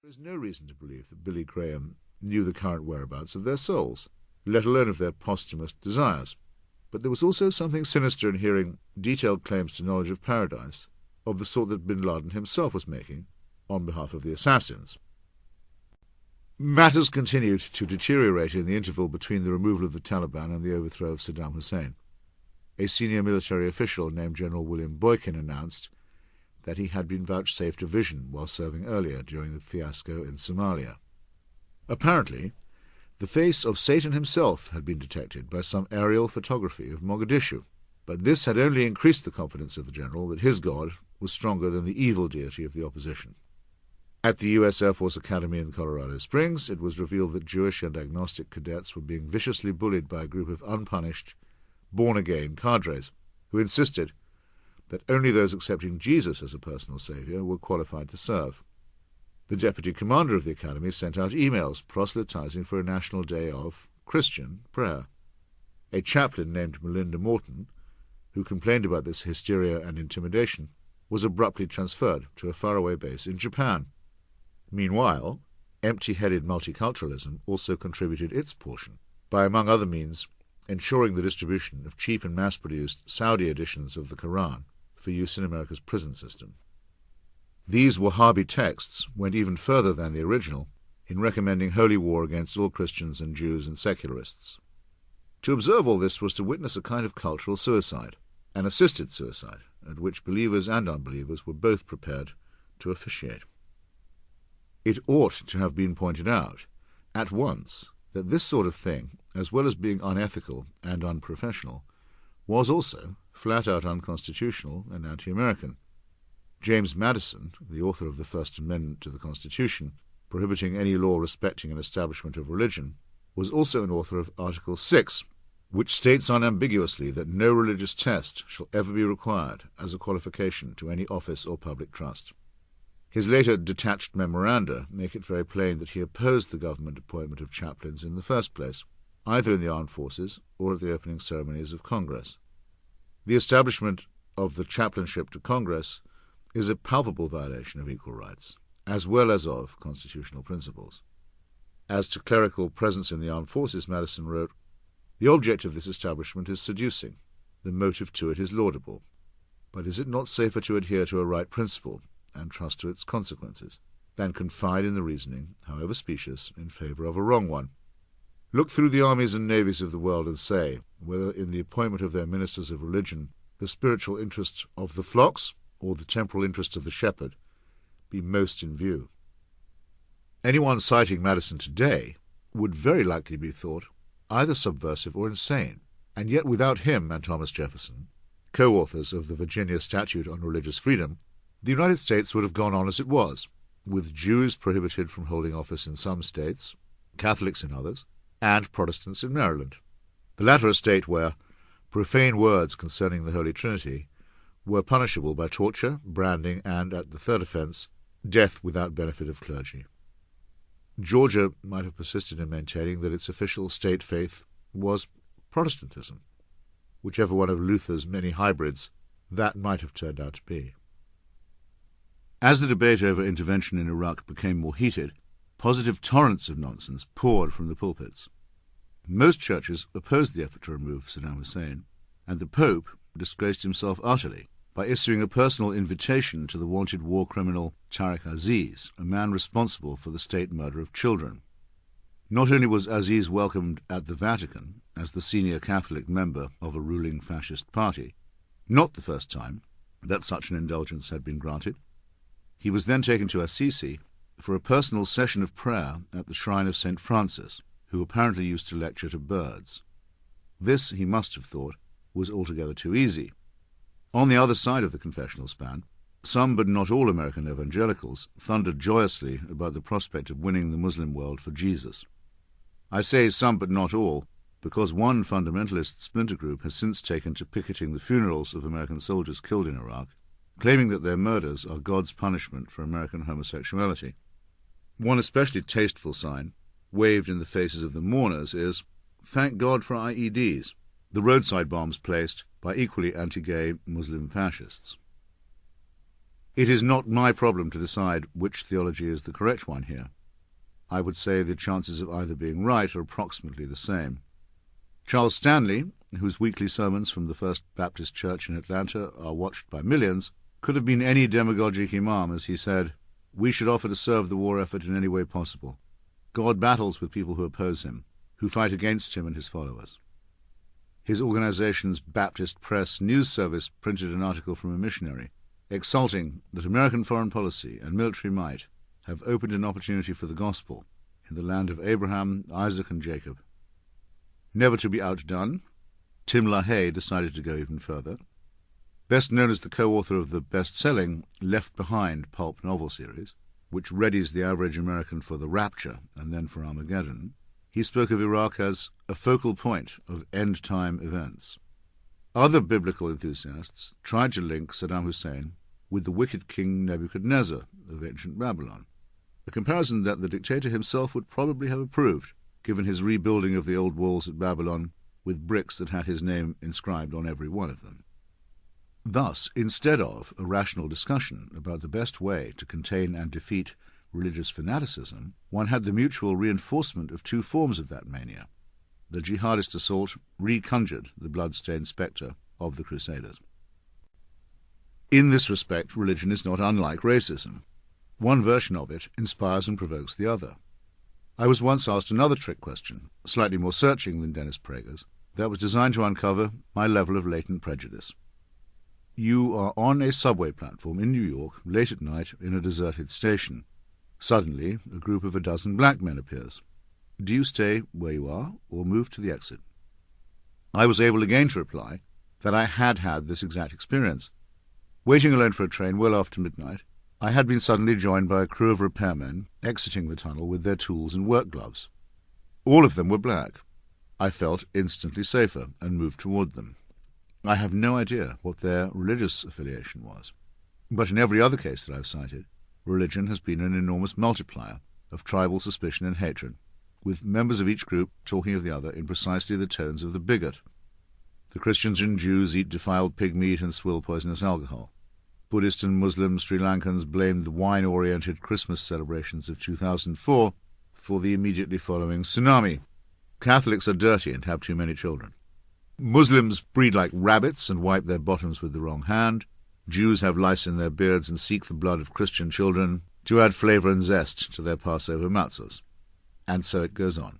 There is no reason to believe that Billy Graham knew the current whereabouts of their souls, let alone of their posthumous desires. But there was also something sinister in hearing detailed claims to knowledge of paradise of the sort that bin Laden himself was making on behalf of the assassins. Matters continued to deteriorate in the interval between the removal of the Taliban and the overthrow of Saddam Hussein. A senior military official named General William Boykin announced that he had been vouchsafed a vision while serving earlier during the fiasco in Somalia. Apparently, the face of Satan himself had been detected by some aerial photography of Mogadishu, but this had only increased the confidence of the general that his God was stronger than the evil deity of the opposition. At the U.S. Air Force Academy in Colorado Springs, it was revealed that Jewish and agnostic cadets were being viciously bullied by a group of unpunished, born-again cadres who insisted that only those accepting Jesus as a personal saviour were qualified to serve. The deputy commander of the academy sent out emails proselytizing for a national day of Christian prayer. A chaplain named Melinda Morton, who complained about this hysteria and intimidation, was abruptly transferred to a faraway base in Japan. Meanwhile, empty-headed multiculturalism also contributed its portion, by, among other means, ensuring the distribution of cheap and mass-produced Saudi editions of the Quran for use in America's prison system. These Wahhabi texts went even further than the original in recommending holy war against all Christians and Jews and secularists. To observe all this was to witness a kind of cultural suicide, an assisted suicide, at which believers and unbelievers were both prepared to officiate. It ought to have been pointed out at once that this sort of thing, as well as being unethical and unprofessional, was also flat-out unconstitutional and anti-American. James Madison, the author of the First Amendment to the Constitution, prohibiting any law respecting an establishment of religion, was also an author of Article 6, which states unambiguously that no religious test shall ever be required as a qualification to any office or public trust. His later detached memoranda make it very plain that he opposed the government appointment of chaplains in the first place, either in the armed forces or at the opening ceremonies of Congress. The establishment of the chaplainship to Congress is a palpable violation of equal rights, as well as of constitutional principles. As to clerical presence in the armed forces, Madison wrote, "The object of this establishment is seducing. The motive to it is laudable. But is it not safer to adhere to a right principle and trust to its consequences than confide in the reasoning, however specious, in favour of a wrong one? Look through the armies and navies of the world and say whether in the appointment of their ministers of religion the spiritual interest of the flocks or the temporal interest of the shepherd be most in view." Anyone citing Madison today would very likely be thought either subversive or insane, and yet without him and Thomas Jefferson, co-authors of the Virginia Statute on Religious Freedom, the United States would have gone on as it was, with Jews prohibited from holding office in some states, Catholics in others, and Protestants in Maryland, the latter a state where profane words concerning the Holy Trinity were punishable by torture, branding, and, at the third offence, death without benefit of clergy. Georgia might have persisted in maintaining that its official state faith was Protestantism, whichever one of Luther's many hybrids that might have turned out to be. As the debate over intervention in Iraq became more heated, positive torrents of nonsense poured from the pulpits. Most churches opposed the effort to remove Saddam Hussein, and the Pope disgraced himself utterly by issuing a personal invitation to the wanted war criminal Tariq Aziz, a man responsible for the state murder of children. Not only was Aziz welcomed at the Vatican as the senior Catholic member of a ruling fascist party, not the first time that such an indulgence had been granted, he was then taken to Assisi for a personal session of prayer at the shrine of St. Francis, who apparently used to lecture to birds. This, he must have thought, was altogether too easy. On the other side of the confessional span, some but not all American evangelicals thundered joyously about the prospect of winning the Muslim world for Jesus. I say some but not all, because one fundamentalist splinter group has since taken to picketing the funerals of American soldiers killed in Iraq, claiming that their murders are God's punishment for American homosexuality. One especially tasteful sign, waved in the faces of the mourners, is, "Thank God for IEDs," the roadside bombs placed by equally anti-gay Muslim fascists. It is not my problem to decide which theology is the correct one here. I would say the chances of either being right are approximately the same. Charles Stanley, whose weekly sermons from the First Baptist Church in Atlanta are watched by millions, could have been any demagogic imam as he said, "We should offer to serve the war effort in any way possible. God battles with people who oppose him, who fight against him and his followers." His organization's Baptist Press News Service printed an article from a missionary, exulting that American foreign policy and military might have opened an opportunity for the gospel in the land of Abraham, Isaac, and Jacob. Never to be outdone, Tim LaHaye decided to go even further. Best known as the co-author of the best-selling Left Behind pulp novel series, which readies the average American for the rapture and then for Armageddon, he spoke of Iraq as a focal point of end-time events. Other biblical enthusiasts tried to link Saddam Hussein with the wicked king Nebuchadnezzar of ancient Babylon, a comparison that the dictator himself would probably have approved, given his rebuilding of the old walls at Babylon with bricks that had his name inscribed on every one of them. Thus, instead of a rational discussion about the best way to contain and defeat religious fanaticism, one had the mutual reinforcement of two forms of that mania. The jihadist assault reconjured the blood-stained spectre of the Crusaders. In this respect, religion is not unlike racism. One version of it inspires and provokes the other. I was once asked another trick question, slightly more searching than Dennis Prager's, that was designed to uncover my level of latent prejudice. You are on a subway platform in New York, late at night, in a deserted station. Suddenly, a group of 12 black men appears. Do you stay where you are, or move to the exit? I was able again to reply that I had had this exact experience. Waiting alone for a train well after midnight, I had been suddenly joined by a crew of repairmen exiting the tunnel with their tools and work gloves. All of them were black. I felt instantly safer and moved toward them. I have no idea what their religious affiliation was. But in every other case that I've cited, religion has been an enormous multiplier of tribal suspicion and hatred, with members of each group talking of the other in precisely the tones of the bigot. The Christians and Jews eat defiled pig meat and swill poisonous alcohol. Buddhist and Muslim Sri Lankans blamed the wine-oriented Christmas celebrations of 2004 for the immediately following tsunami. Catholics are dirty and have too many children. Muslims breed like rabbits and wipe their bottoms with the wrong hand. Jews have lice in their beards and seek the blood of Christian children to add flavour and zest to their Passover matzahs. And so it goes on.